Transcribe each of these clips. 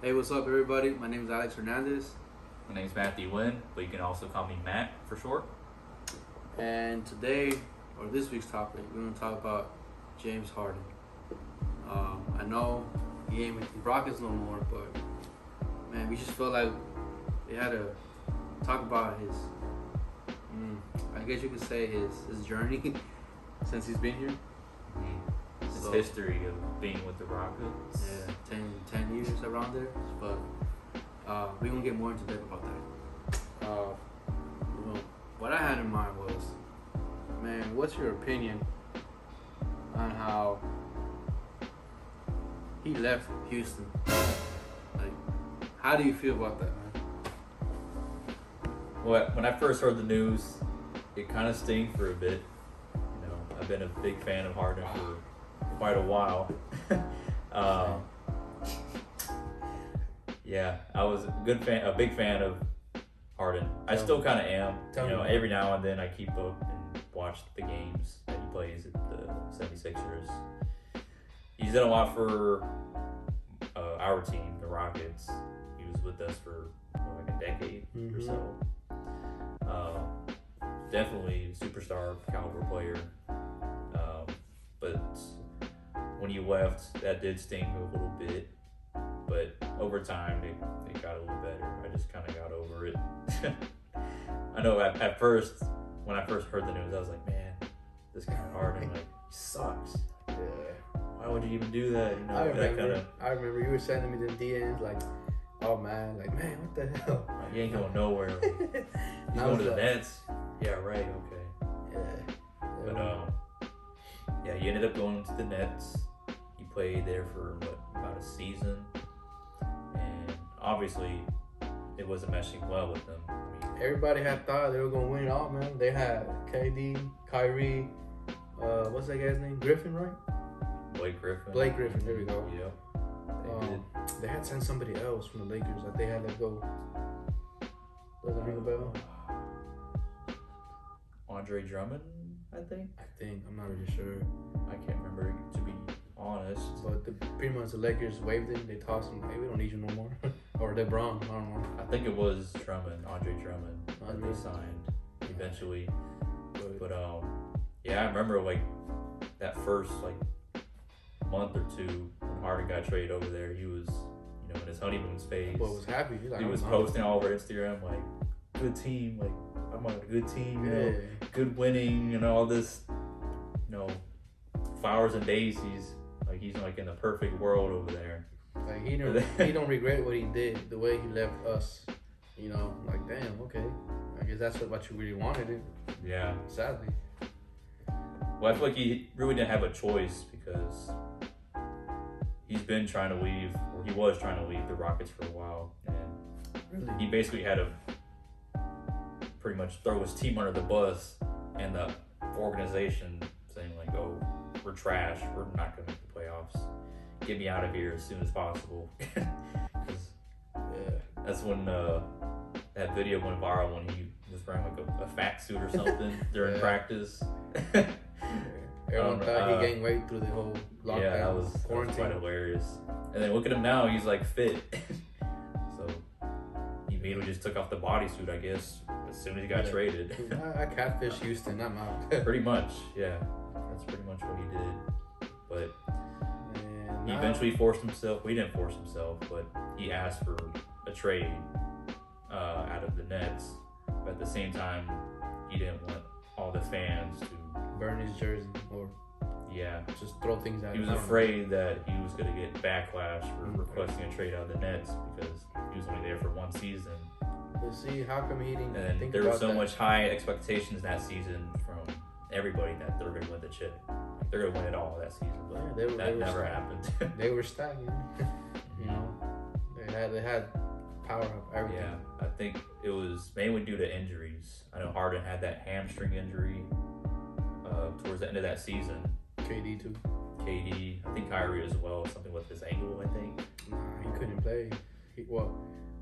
Hey, what's up, everybody? My name is Alex Hernandez, My name's Matthew Wynn, but you can also call me Matt for short. and today, or this week's topic, we're going to talk about James Harden. I know he ain't with the Rockets no more, but man, we just felt like we had to talk about his, I guess you could say his journey since he's been here. His So, history of being with the Rockets. Yeah, 10 years around there, but we're going to get more into depth about that. What I had in mind was, man, what's your opinion on how he left Houston? Like, how do you feel about that, man? Well, when I first heard the news, it kind of stung for a bit. You know, I've been a big fan of Harden for quite a while. Yeah, I was a big fan of Harden. I still kind of am. You know, every now and then I keep up and watch the games that he plays at the 76ers. He's done a lot for our team, the Rockets. He was with us for like a decade or so. Definitely a superstar caliber player. But when he left, that did sting a little bit. But over time, it got a little better. I just kind of got over it. I know at first, when I first heard the news, I was like, man, this guy Harden, like, he sucks. Yeah. Why would you even do that? You know, I remember you were sending me the DMs like, oh man, what the hell? Like, he ain't going nowhere. He's going to the Nets. Yeah, right, okay. Yeah. But yeah, he ended up going to the Nets. He played there for about a season, and obviously it wasn't meshing well with them. I mean, everybody had thought they were gonna win it all, man. They had KD, Kyrie, what's that guy's name? Griffin, right? Blake Griffin. There we go. Yep. They had sent somebody else from the Lakers that they had let go. Does it ring a bell? Andre Drummond, I think. I'm not really sure. I can't remember, to be honest. But pretty much the Lakers waived him. They tossed him. Hey, we don't need you no more. Or LeBron. I don't know. I think it was Andre Drummond that they signed eventually. But yeah, I remember like that first month or two when Harden got traded over there. He was, in his honeymoon phase. Well, was happy. He was posting all over Instagram like, good team, like I'm on a good team, good winning, all this, flowers and daisies. Like he's like in the perfect world over there. Like he don't regret what he did, the way he left us. Like damn, okay. I guess that's what you really wanted. Yeah. Sadly. Well, I feel like he really didn't have a choice because he's been trying to leave, or he was trying to leave the Rockets for a while, and he basically had to pretty much throw his team under the bus and the organization saying like, oh, we're trash, we're not going to make the playoffs, get me out of here as soon as possible. Because that's when that video went viral when he was wearing like a fat suit or something during practice. Everyone thought he gained weight through the whole lockdown. Yeah, that was quite hilarious. And then look at him now, he's like fit. So he immediately just took off the bodysuit, I guess, as soon as he got traded. I catfish Houston, I'm out. Pretty much, yeah. That's pretty much what he did. But he eventually forced himself. Well, he didn't force himself, but he asked for a trade out of the Nets. But at the same time, he didn't want all the fans to burn his jersey or just throw things out. He was afraid that he was going to get backlash for requesting a trade out of the Nets because he was only there for one season. But see, how come he didn't and think there about were so that? much high expectations that season from everybody that they're going to win the chip. They're going to win it all that season, but that never happened. They were stagnant. They had power of everything. Yeah, I think it was mainly due to injuries. I know Harden had that hamstring injury towards the end of that season. KD too. KD, I think Kyrie as well. Something with his ankle, I think. Nah, he couldn't play.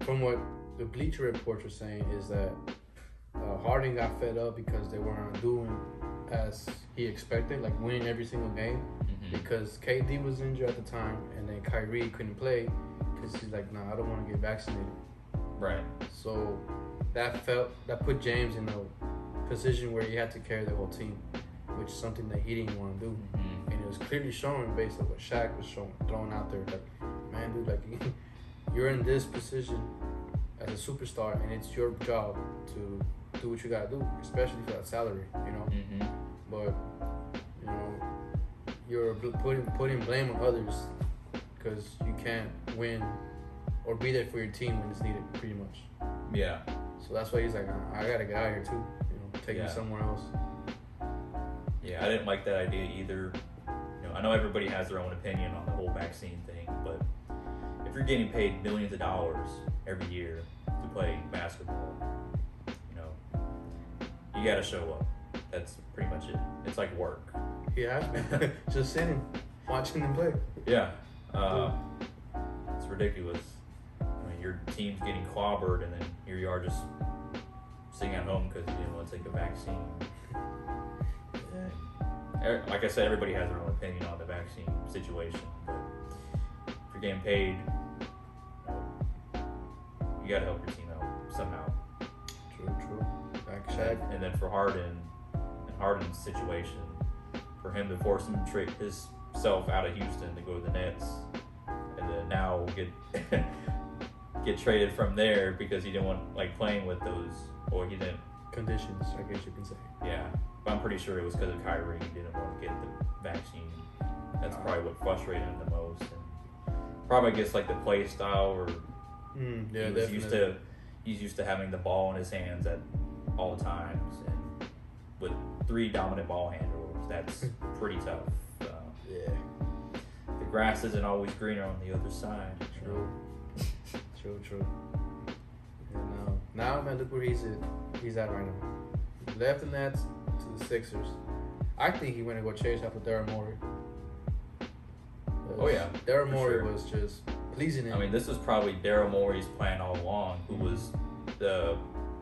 From what the Bleacher reports were saying is that Harden got fed up because they weren't doing as he expected, like winning every single game, because KD was injured at the time, and then Kyrie couldn't play because he's like, nah, I don't want to get vaccinated. Right. So that put James in a position where he had to carry the whole team, which is something that he didn't want to do. Mm-hmm. And it was clearly showing based on what Shaq was throwing out there. Like, man, dude, like you're in this position as a superstar, and it's your job to do what you gotta do, especially for that salary, you know. Mm-hmm. But you know, you're putting blame on others because you can't win or be there for your team when it's needed, pretty much. Yeah. So that's why he's like, I gotta get out of here too. You know, take me somewhere else. Yeah, I didn't like that idea either. You know, I know everybody has their own opinion on the whole vaccine thing, but if you're getting paid millions of dollars every year to play basketball, you know, you gotta show up. That's pretty much it. It's like work. He has been just sitting, watching them play. Yeah. It's ridiculous. I mean, your team's getting clobbered, and then here you are just sitting at home because you didn't want to take a vaccine. Like I said, everybody has their own opinion on the vaccine situation, but if you're getting paid, you gotta help your team out somehow. True. Back Shaq. And then for Harden, in Harden's situation, for him to force him to trade himself out of Houston to go to the Nets, and then now get traded from there because he didn't want playing with those, or he didn't. Conditions, I guess you can say. Yeah. I'm pretty sure it was because of Kyrie. He didn't want to get the vaccine. That's probably what frustrated him the most. And probably gets the play style, or he's used to having the ball in his hands at all times, and with 3 dominant ball handlers, that's pretty tough. The grass isn't always greener on the other side. True. And now, man, look where he's at right now. He left the Nets to the Sixers. I think he went to go chase after Daryl Morey. Oh yeah, Daryl Morey was just pleasing him. I mean, this was probably Daryl Morey's plan all along, who was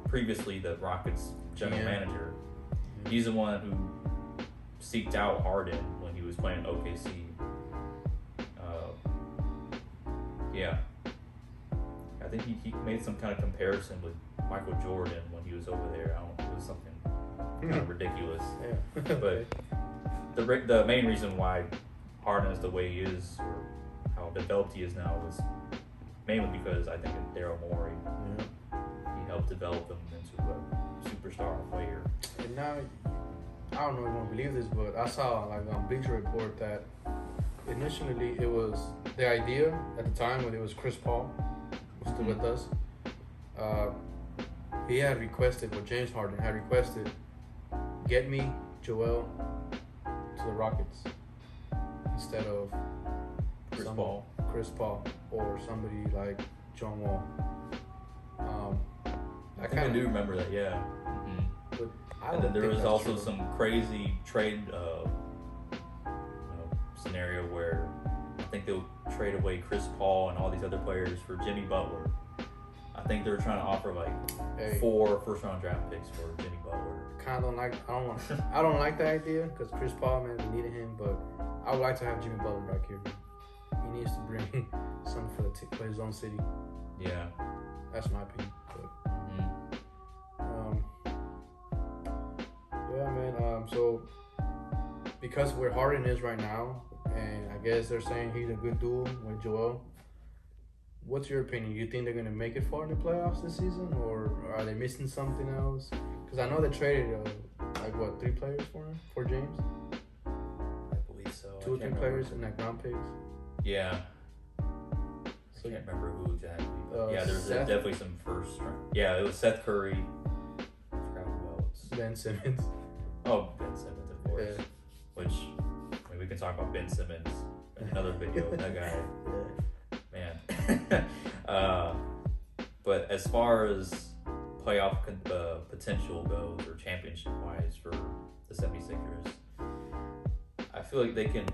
previously the Rockets general manager. He's the one who seeked out Harden when he was playing OKC. I think he made some kind of comparison with Michael Jordan when he was over there. It was something kind of ridiculous. But the main reason why Harden is the way he is, or how developed he is now, was mainly because I think of Daryl Morey. He helped develop him into a superstar player. And now, I don't know if you won't believe this, but I saw on Bleacher Report that initially it was the idea at the time when it was Chris Paul was still with us. He had requested, or James Harden had requested, get me Joel to the Rockets instead of Chris Paul, or somebody like John Wall. I kind of do remember that, yeah. But and then there was also some crazy trade scenario where I think they'll trade away Chris Paul and all these other players for Jimmy Butler. I think they were trying to offer 4 first-round draft picks for Jimmy Butler. I don't like that idea because Chris Paul, man, we needed him, but I would like to have Jimmy Butler back here. He needs to bring something for his own city. Yeah, that's my opinion. Yeah, man. So because where Harden is right now, and I guess they're saying he's a good duel with Joel. What's your opinion? You think they're going to make it far in the playoffs this season, or are they missing something else? Because I know they traded 3 players for James. I believe so. 2 or 3 players in ground picks. Yeah. So I can't remember who exactly. There was Seth? definitely some first round. Yeah, it was Seth Curry. I forgot who else. Ben Simmons. Oh, Ben Simmons, of course. Yeah. Which, we can talk about Ben Simmons in another video. That guy, man. But as far as playoff potential goes, or championship-wise for the 76ers, I feel like they can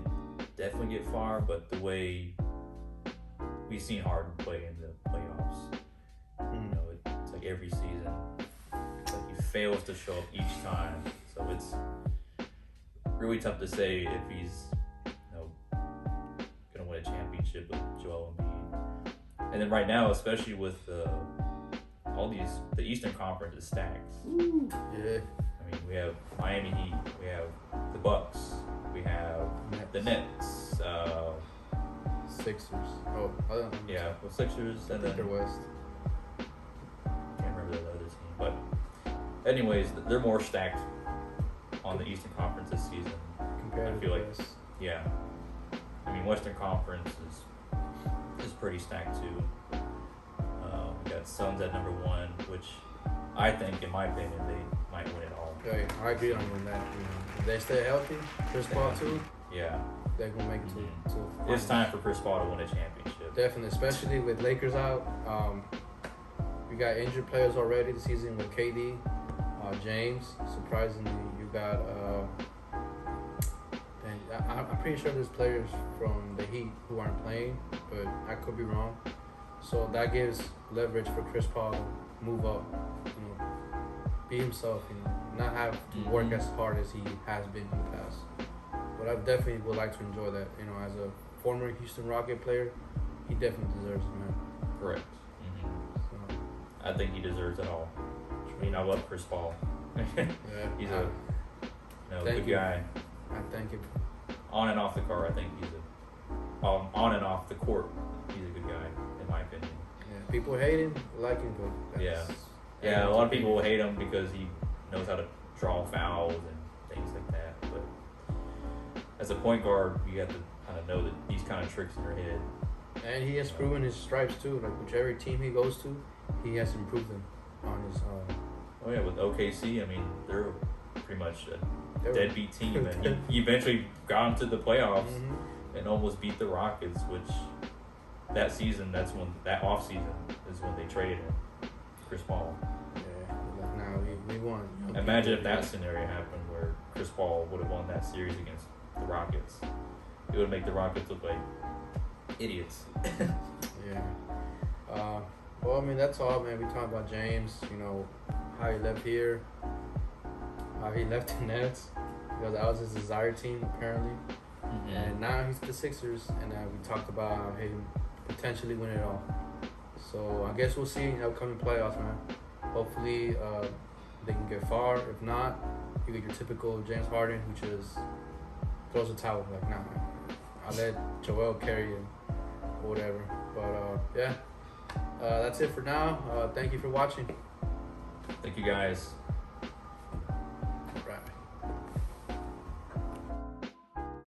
definitely get far, but the way we've seen Harden play in the playoffs, it's like every season, it's like he fails to show up each time. So it's really tough to say if he's gonna win a championship with Joel Embiid. And then right now, especially with all these, the Eastern Conference is stacked. Ooh, yeah. I mean, we have Miami Heat, we have the Bucks, we have the Nets, Sixers. Oh, I don't know. yeah, with Sixers, and then they're West. Can't remember the other team, but anyways, they're more stacked on the Eastern Conference this season. Compared I to feel the like, West. yeah. I mean, Western Conference is pretty stacked too. We got Suns at number 1, which I think, in my opinion, they might win it all. Yeah, I agree on you on that. You know, if they stay healthy, Chris Paul too, Yeah, they're gonna make it to it's time for Chris Paul to win a championship. Definitely, especially with Lakers out. We got injured players already this season with KD, James. Surprisingly, you got. And I'm pretty sure there's players from the Heat who aren't playing, but I could be wrong. So that gives leverage for Chris Paul to move up, you know, be himself, you know, not have to work as hard as he has been in the past. But I definitely would like to enjoy that, you know, as a former Houston Rocket player, he definitely deserves it, man. Correct. So, I think he deserves it all. I mean, I love Chris Paul. yeah, He's a good you. guy. I thank you. On and off the court, I think he's on and off the court, he's a good guy, in my opinion. Yeah, people hate him, like him, but Yeah, a lot of people will hate him because he knows how to draw fouls and things like that. But as a point guard, you have to kind of know that these kind of tricks in your head. And he has proven his stripes too. Like whichever team he goes to, he has improved them on his. Oh yeah, with OKC, I mean they're pretty much They a were- deadbeat team, and he eventually got into the playoffs Mhm. and almost beat the Rockets. Which that season, that off season is when they traded him, Chris Paul. Yeah, like now we won. Imagine if that scenario happened where Chris Paul would have won that series against the Rockets. It would make the Rockets look like idiots. Yeah. Well, I mean that's all, man. We talked about James. You know how he left here, how he left the Nets because that was his desired team apparently, and now he's the Sixers. And we talked about how him potentially win it all. So I guess we'll see in upcoming playoffs, man. Hopefully they can get far. If not, you get your typical James Harden, who just throws a towel like, nah, I'll let Joel carry him or whatever. But yeah, that's it for now. Thank you for watching. Thank you guys.